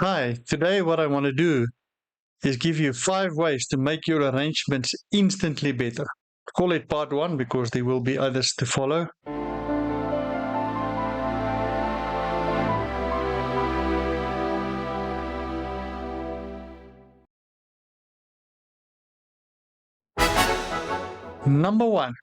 Hi, today what I want to do is give you 5 ways to make your arrangements instantly better. Call it part 1 because there will be others to follow. Number 1,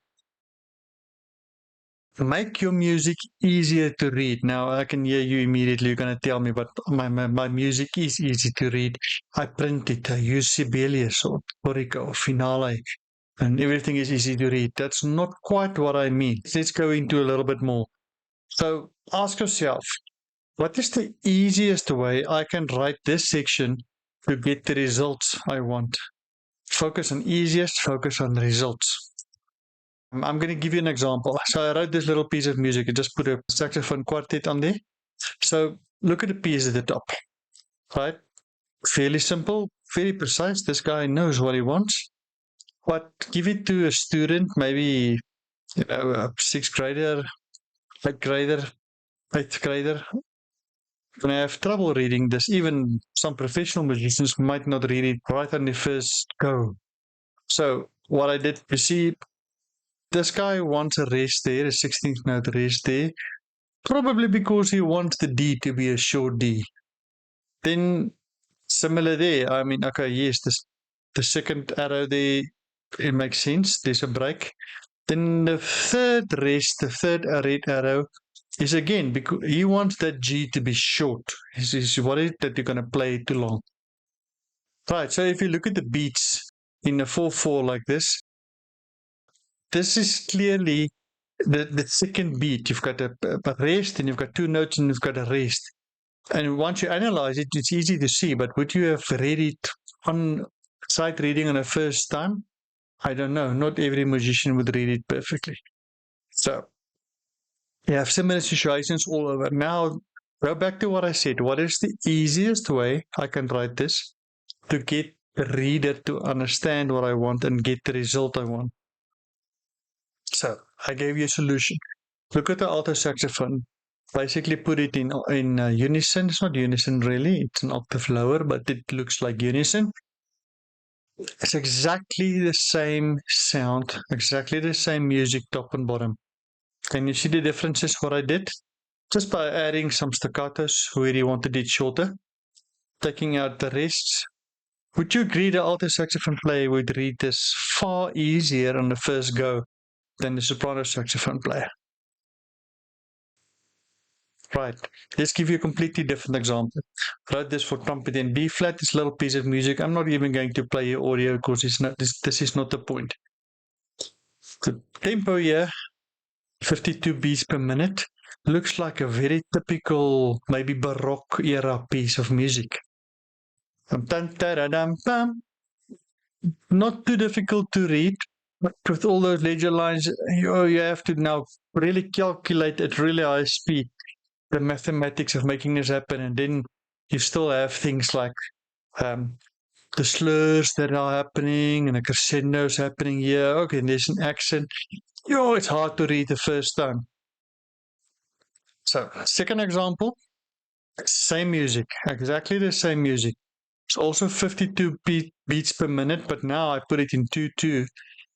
make your music easier to read. Now, I can hear you immediately. You're going to tell me, but my music is easy to read. I print it. I use Sibelius or Orica or Finale, and everything is easy to read. That's not quite what I mean. Let's go into a little bit more. So ask yourself, what is the easiest way I can write this section to get the results I want? Focus on easiest, focus on results. I'm going to give you an example. So I wrote this little piece of music. I just put a saxophone quartet on there. So look at the piece at the top, right? Fairly simple, very precise. This guy knows what he wants. But give it to a student, maybe a sixth grader, eighth grader. When I have trouble reading this, even some professional musicians might not read it right on the first go. So what I did, you see, this guy wants a rest there, a 16th note rest there, probably because he wants the D to be a short D. Then similar there, I mean, okay, yes, the second arrow there, it makes sense. There's a break. Then the third rest, the third red arrow, is again because he wants that G to be short. He's worried that you're going to play too long. Right, so if you look at the beats in a 4/4 like this is clearly the second beat. You've got a rest, and you've got 2 notes, and you've got a rest. And once you analyze it, it's easy to see. But would you have read it on sight reading on a first time? I don't know. Not every musician would read it perfectly. So you have similar situations all over. Now, go back to what I said. What is the easiest way I can write this to get the reader to understand what I want and get the result I want? So I gave you a solution. Look at the alto saxophone. Basically put it in unison. It's not unison really. It's an octave lower, but it looks like unison. It's exactly the same sound, exactly the same music, top and bottom. Can you see the differences what I did? Just by adding some staccatos where you wanted it shorter, taking out the rests. Would you agree the alto saxophone player would read this far easier on the first go than the soprano saxophone player? Right, let's give you a completely different example. I wrote this for trumpet in B flat, this little piece of music. I'm not even going to play your audio because this is not the point. The tempo here, 52 beats per minute, looks like a very typical, maybe Baroque era piece of music. Not too difficult to read, but with all those ledger lines, you have to now really calculate at really high speed the mathematics of making this happen. And then you still have things like the slurs that are happening and the crescendos happening here. Okay, and there's an accent. It's hard to read the first time. So, second example, same music, exactly the same music. It's also 52 beats per minute, but now I put it in 2/2.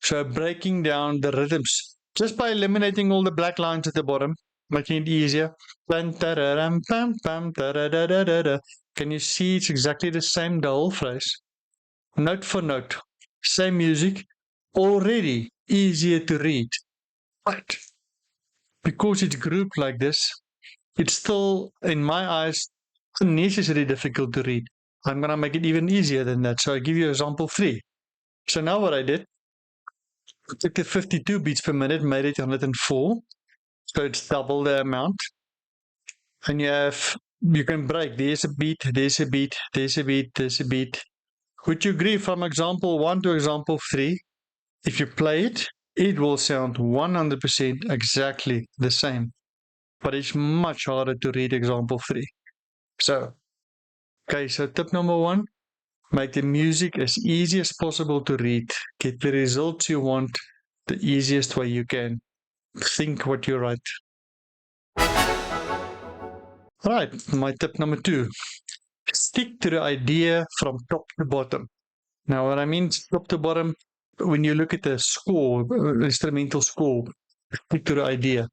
So breaking down the rhythms just by eliminating all the black lines at the bottom, making it easier. Can you see it's exactly the same, the whole phrase? Note for note, same music, already easier to read. But because it's grouped like this, it's still, in my eyes, unnecessarily difficult to read. I'm going to make it even easier than that. So I give you example 3. So now what I did, I took the 52 beats per minute, made it 104. So it's double the amount. And you can break. There's a beat, there's a beat, there's a beat, there's a beat. Would you agree from example 1 to example 3, if you play it, it will sound 100% exactly the same. But it's much harder to read example 3. So tip number 1, make the music as easy as possible to read. Get the results you want the easiest way you can. Think what you write. Right, my tip number 2. stick to the idea from top to bottom. Now, what I mean top to bottom, when you look at the score, instrumental score, stick to the idea.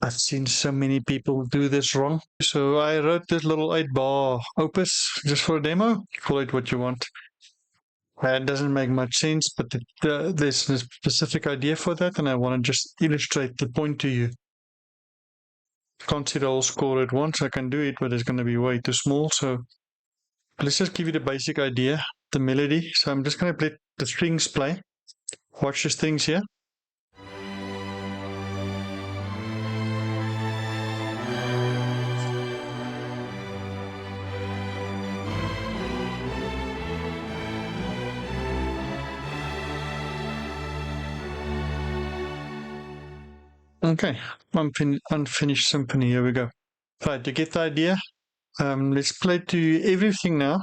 I've seen so many people do this wrong. So I wrote this little 8-bar opus just for a demo. Call it what you want. It doesn't make much sense, but there's a specific idea for that, and I want to just illustrate the point to you. Can't see the whole score at once. I can do it, but it's going to be way too small. So let's just give you the basic idea, the melody. So I'm just going to let the strings play. Watch the strings here. Okay, unfinished symphony. Here we go. Right, you get the idea. Let's play to everything now.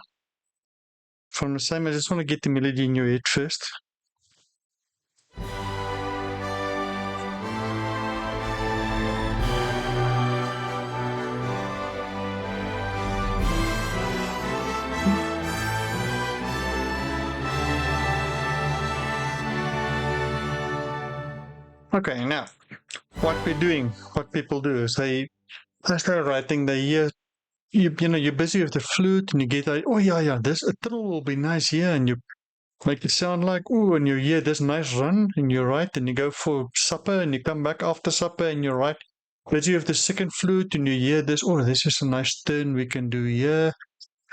From the same, I just want to get the melody in your head first. Okay, now what we're doing, what people do is they start writing, they hear, you're busy with the flute and you get, oh yeah, this a trill will be nice here, and you make it sound like, oh, and you hear this nice run and you write, and you go for supper and you come back after supper and you write. Busy with the second flute and you hear this, oh, this is a nice turn we can do here.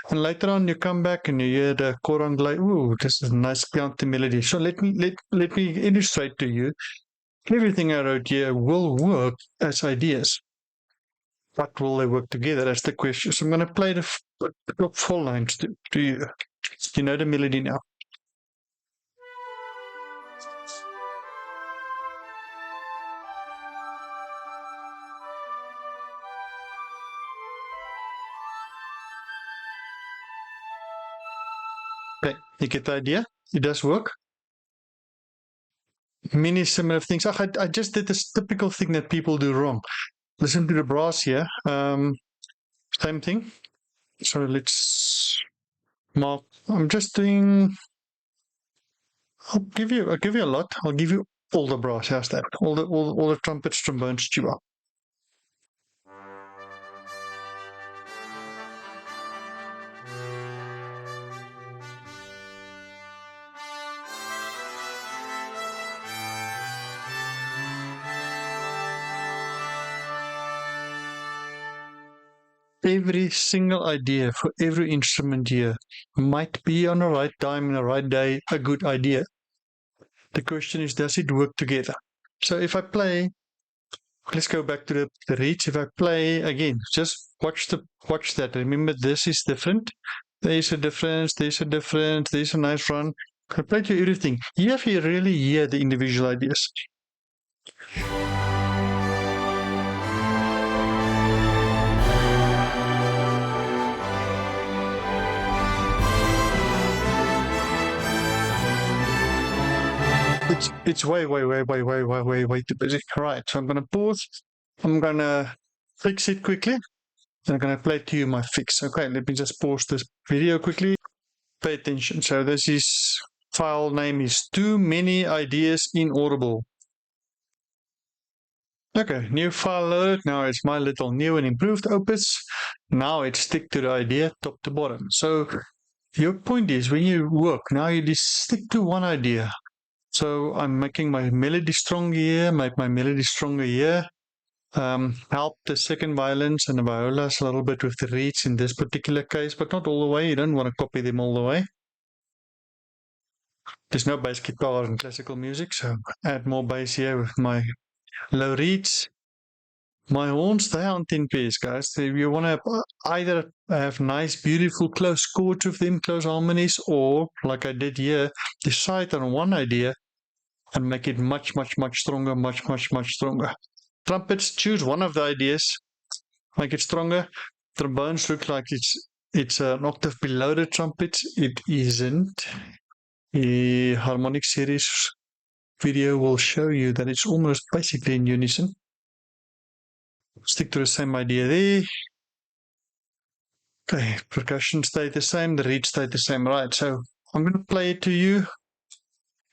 And later on you come back and you hear the chorang like, oh, this is a nice piano melody. So let me illustrate to you. Everything I wrote here will work as ideas. But will they work together? That's the question. So I'm going to play the top 4 lines to you. You know the melody now. Okay, you get the idea? It does work. Many similar things. I just did this typical thing that people do wrong. Listen to the brass here. Same thing. So let's mark. I'm just doing. I'll give you a lot. I'll give you all the brass. How's that? All the trumpets, trombones, tuba. Every single idea for every instrument here might be on the right time and the right day a good idea. The question is, does it work together? So if I play, let's go back to the reeds. If I play again, just watch that. Remember, this is different. There's a difference. There's a difference. There's a nice run. I play to everything. Here, you really hear the individual ideas. It's way too busy. Right, so I'm going to pause. I'm going to fix it quickly. And I'm going to play to you my fix. Okay, let me just pause this video quickly. Pay attention. So this is, file name is Too Many Ideas Inaudible. Okay, new file loaded. Now it's my little new and improved opus. Now it's stick to the idea top to bottom. So your point is, when you work, now you just stick to one idea. So I'm making my melody stronger here, make my melody stronger here. Help the second violins and the violas a little bit with the reeds in this particular case, but not all the way. You don't want to copy them all the way. There's no bass guitar in classical music, so add more bass here with my low reeds. My horns, they are on 10 pairs, guys. So you want to either have nice, beautiful, close chords with them, close harmonies, or, like I did here, decide on one idea and make it much stronger, much stronger. Trumpets, choose one of the ideas, make it stronger. Trombones look like it's an octave below the trumpets. It isn't. The harmonic series video will show you that it's almost basically in unison. Stick to the same idea there. Okay, percussion stayed the same, the reed stayed the same. Right, so I'm going to play it to you.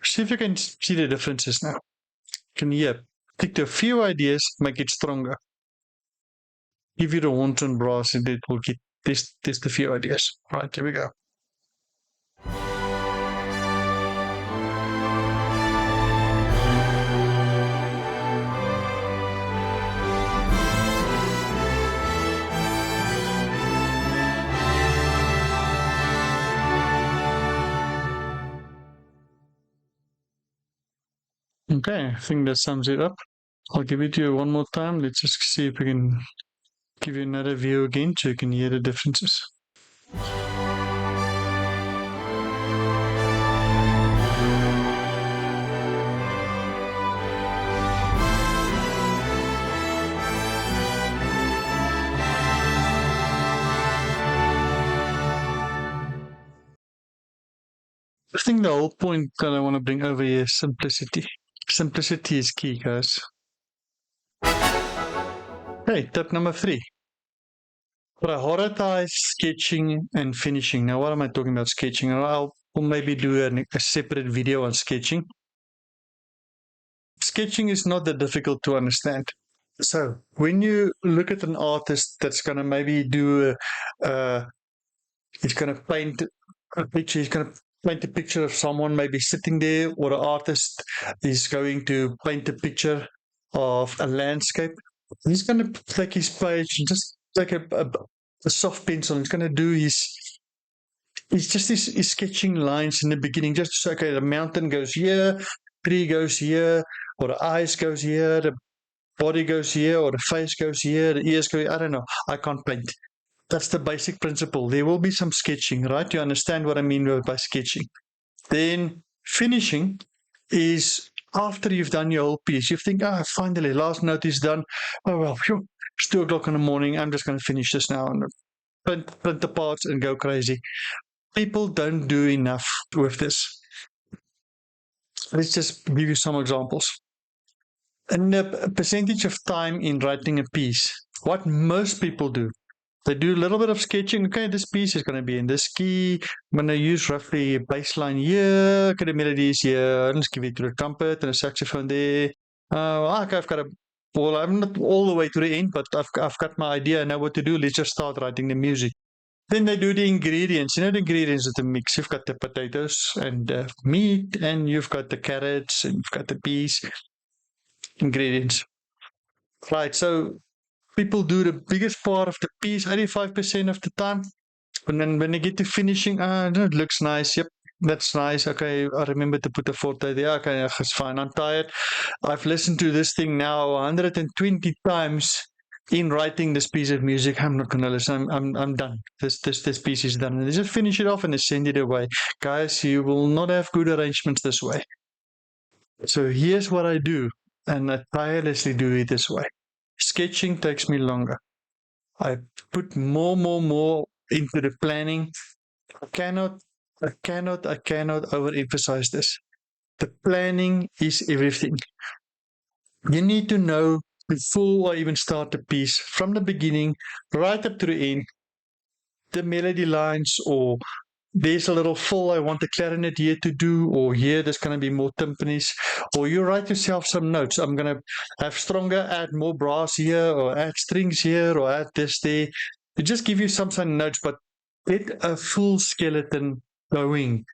See if you can see the differences now. Can hear. Take a few ideas, make it stronger. Give you the horns and brass, and it will get test a few ideas. Right, here we go. Okay, I think that sums it up. I'll give it to you one more time. Let's just see if we can give you another view again so you can hear the differences. I think the whole point that I want to bring over here is simplicity. Simplicity is key, guys. Okay, tip number 3. Prioritize sketching and finishing. Now, what am I talking about sketching? I'll maybe do a separate video on sketching. Sketching is not that difficult to understand. So when you look at an artist that's going to maybe do he's going to paint a picture, he's going to paint a picture of someone maybe sitting there, or an artist is going to paint a picture of a landscape. He's going to take his page and just take a soft pencil, and he's going to do his sketching lines in the beginning, just so, okay, the mountain goes here, tree goes here, or the eyes goes here, the body goes here, or the face goes here, the ears go here. I don't know. I can't paint. That's the basic principle. There will be some sketching, right? You understand what I mean by sketching. Then finishing is after you've done your whole piece. You think, finally, last note is done. Oh, well, phew, it's 2 o'clock in the morning. I'm just going to finish this now and print the parts and go crazy. People don't do enough with this. Let's just give you some examples. And the percentage of time in writing a piece, what most people do, they do a little bit of sketching. Okay, this piece is going to be in this key. I'm going to use roughly a baseline here. Okay, the melody is here. Let's give it to the trumpet and a saxophone there. Okay, I've got well, I'm not all the way to the end, but I've got my idea. I know what to do. Let's just start writing the music. Then they do the ingredients. You know, the ingredients of the mix. You've got the potatoes and the meat, and you've got the carrots, and you've got the peas. Ingredients. Right, so people do the biggest part of the piece 85% of the time, and then when they get to finishing, it looks nice. Yep, that's nice. Okay, I remember to put the forte there. Okay, it's fine. I'm tired. I've listened to this thing now 120 times in writing this piece of music. I'm not gonna listen. I'm done. This piece is done. And they just finish it off and they send it away. Guys, you will not have good arrangements this way. So here's what I do, and I tirelessly do it this way. Sketching takes me longer. I put more into the planning. I cannot overemphasize this. The planning is everything. You need to know before I even start the piece, from the beginning right up to the end, the melody lines, or there's a little fill I want the clarinet here to do, or here there's going to be more timpanis, or you write yourself some notes. I'm going to have stronger, add more brass here, or add strings here, or add this there. It just give you some notes, but get a full skeleton going.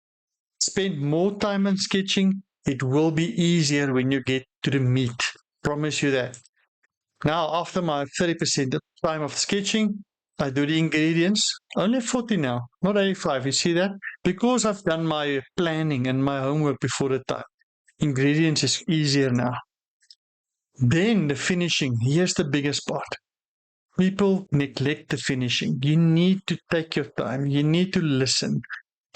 Spend more time on sketching. It will be easier when you get to the meat. Promise you that. Now, after my 30% time of sketching, I do the ingredients. Only 40 now, not 85. You see that? Because I've done my planning and my homework before the time. Ingredients is easier now. Then the finishing. Here's the biggest part. People neglect the finishing. You need to take your time. You need to listen.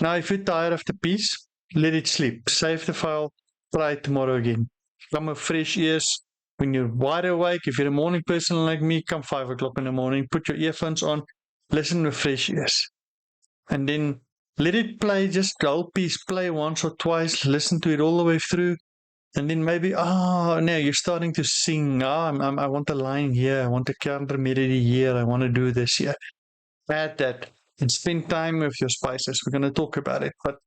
Now, if you're tired of the piece, let it sleep. Save the file. Try it tomorrow again. Come with fresh ears. When you're wide awake, if you're a morning person like me, come 5 o'clock in the morning, put your earphones on, listen with fresh ears. And then let it play, just the whole piece, play once or twice, listen to it all the way through. And then maybe, now you're starting to sing. I want a line here, I want a counter melody here, I want to do this here. add that and spend time with your spices. We're going to talk about it, but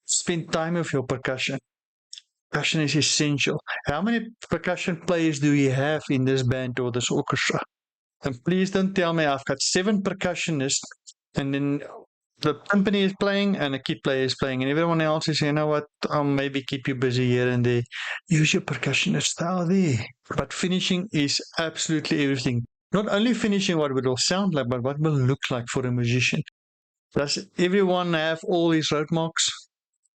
spend time with your percussion. Percussion is essential. How many percussion players do you have in this band or this orchestra? And please don't tell me I've got 7 percussionists and then the company is playing and a key player is playing and everyone else is, you know what, I'll maybe keep you busy here and there. Use your percussionist style there. But finishing is absolutely everything. Not only finishing what it will sound like, but what it will look like for a musician. Does everyone have all these road marks?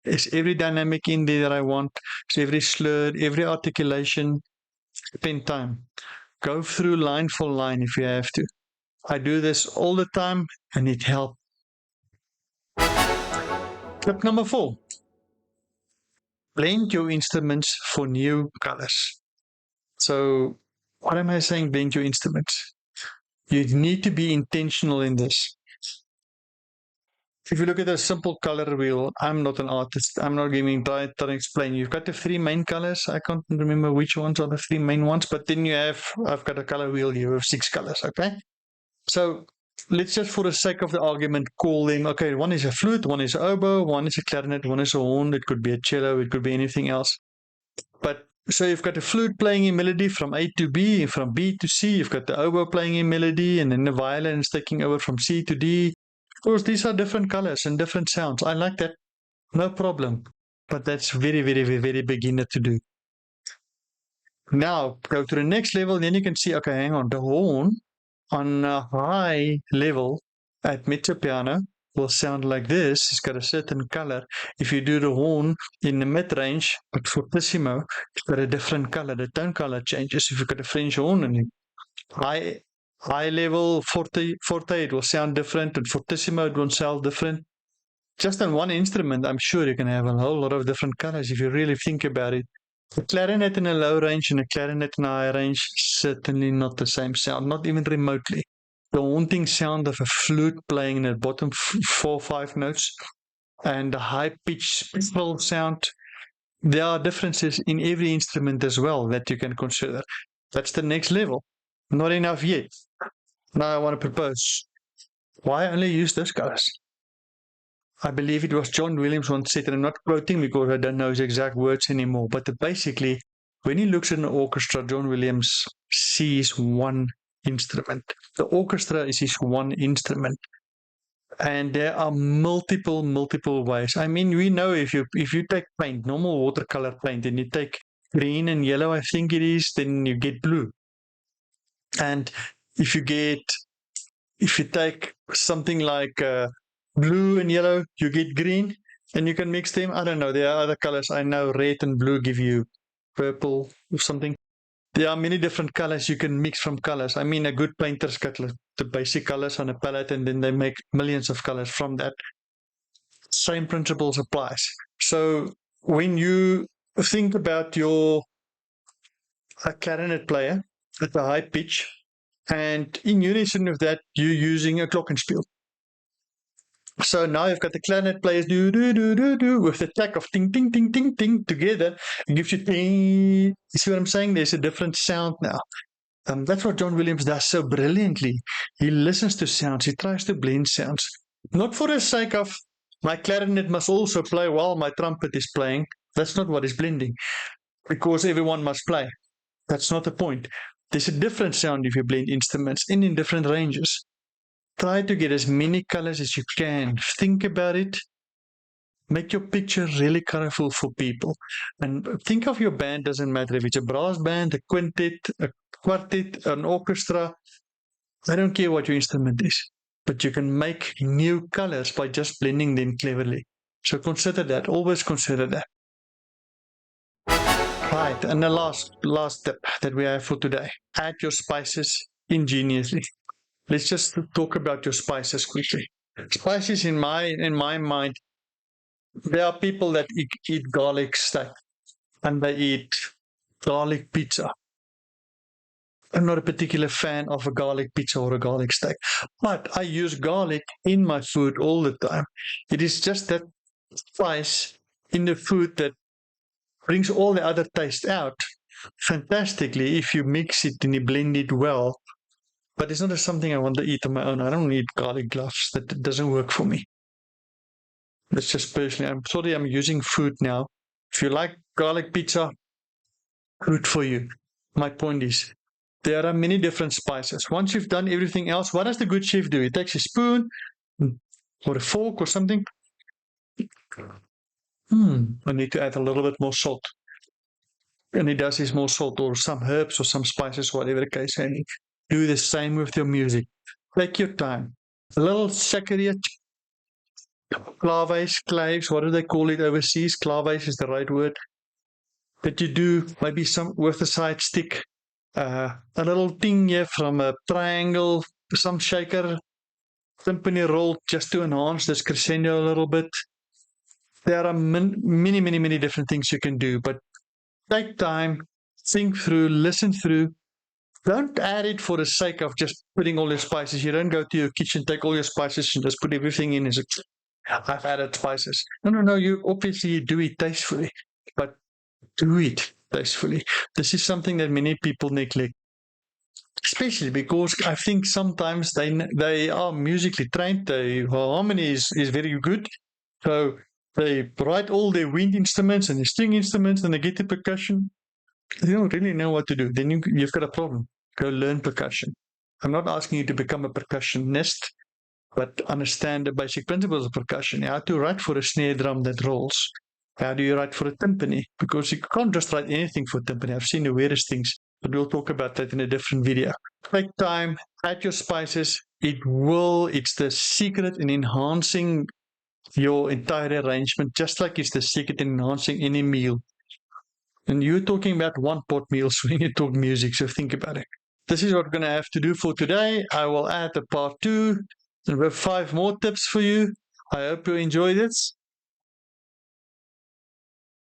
Is every dynamic in there that I want? Is every slur, every articulation? Spend time. Go through line for line if you have to. I do this all the time and it helps. Tip number 4. Blend your instruments for new colors. So what am I saying, blend your instruments? You need to be intentional in this. If you look at a simple color wheel, I'm not an artist. I'm not trying to explain. You've got the 3 main colors. I can't remember which ones are the 3 main ones, but then I've got a color wheel here with 6 colors, okay? So let's just, for the sake of the argument, call them, okay, one is a flute, one is an oboe, one is a clarinet, one is a horn, it could be a cello, it could be anything else. But so you've got the flute playing in melody from A to B, and from B to C, you've got the oboe playing in melody, and then the violin is taking over from C to D. Of course, these are different colors and different sounds. I like that, no problem. But that's very, very, very, very beginner to do. Now, go to the next level, then you can see, okay, hang on, the horn on a high level at mezzo piano will sound like this. It's got a certain color. If you do the horn in the mid range, but fortissimo, it's got a different color. The tone color changes. If you've got a French horn and high level forte, it will sound different, and fortissimo it will sound different. Just on one instrument, I'm sure you can have a whole lot of different colors if you really think about it. A clarinet in a low range and a clarinet in a high range, certainly not the same sound, not even remotely. The haunting sound of a flute playing in the bottom 4 or 5 notes and the high-pitched full sound, there are differences in every instrument as well that you can consider. That's the next level. Not enough yet. Now I want to propose. Why only use those colors? I believe it was John Williams once said, and I'm not quoting because I don't know his exact words anymore, but basically, when he looks at an orchestra, John Williams sees one instrument. The orchestra is his one instrument. And there are multiple ways. I mean, we know if you take paint, normal watercolor paint, and you take green and yellow, I think it is, then you get blue. And if you take something like blue and yellow, you get green, and you can mix them. I don't know, there are other colors. I know red and blue give you purple or something. There are many different colors you can mix from colors. I mean, a good painter's got the basic colors on a palette, and then they make millions of colors from that. Same principles applies. So when you think about a clarinet player at a high pitch, and in unison with that, you're using a glockenspiel. So now you've got the clarinet players do with the tack of ting ting ting ting ting together. It gives you ting. You see what I'm saying? There's a different sound now. That's what John Williams does so brilliantly. He listens to sounds. He tries to blend sounds, not for the sake of my clarinet must also play while my trumpet is playing. That's not what he's blending, because everyone must play. That's not the point. There's a different sound if you blend instruments in different ranges. Try to get as many colors as you can. Think about it. Make your picture really colorful for people. And think of your band, doesn't matter if it's a brass band, a quintet, a quartet, an orchestra. I don't care what your instrument is, but you can make new colors by just blending them cleverly. So consider that. Always consider that. Right, and the last step that we have for today. Add your spices ingeniously. Let's just talk about your spices quickly. Spices, in my mind, there are people that eat garlic steak and they eat garlic pizza. I'm not a particular fan of a garlic pizza or a garlic steak, but I use garlic in my food all the time. It is just that spice in the food that brings all the other taste out fantastically if you mix it and you blend it well. but it's not something I want to eat on my own. I don't need garlic gloves. That doesn't work for me. That's just personally. I'm sorry I'm using food now. If you like garlic pizza, good for you. My point is, there are many different spices. Once you've done everything else, what does the good chef do? He takes a spoon or a fork or something. I need to add a little bit more salt. And he does his more salt or some herbs or some spices, whatever the case. And do the same with your music. Take your time. A little shakaria, claves, what do they call it overseas? Claves is the right word. That you do maybe some with a side stick, a little thing here from a triangle, some shaker, timpani roll just to enhance this crescendo a little bit. There are many different things you can do, but take time, think through, listen through. Don't add it for the sake of just putting all your spices. You don't go to your kitchen, take all your spices and just put everything in. I've added spices. No. You obviously do it tastefully, but do it tastefully. This is something that many people neglect, especially because I think sometimes they are musically trained. Their harmony is very good, so they write all their wind instruments and their string instruments, and they get the percussion. They don't really know what to do. Then you've got a problem. Go learn percussion. I'm not asking you to become a percussionist, but understand the basic principles of percussion. How to write for a snare drum that rolls. How do you write for a timpani? Because you can't just write anything for timpani. I've seen the weirdest things, but we'll talk about that in a different video. Take time, add your spices. It's the secret in enhancing your entire arrangement, just like it's the secret in enhancing any meal. And you're talking about one pot meals when you talk music, so think about it. This is what we're going to have to do for today. I will add a part 2 and we have 5 more tips for you. I hope you enjoyed it.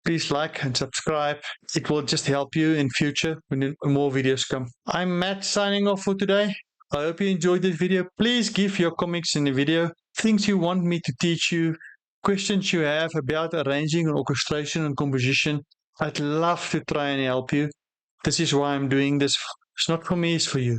Please like and subscribe. It will just help you in future when more videos come. I'm Matt signing off for today. I hope you enjoyed this video. Please give your comments in the video, things you want me to teach you, questions you have about arranging and orchestration and composition. I'd love to try and help you. This is why I'm doing this. It's not for me, it's for you.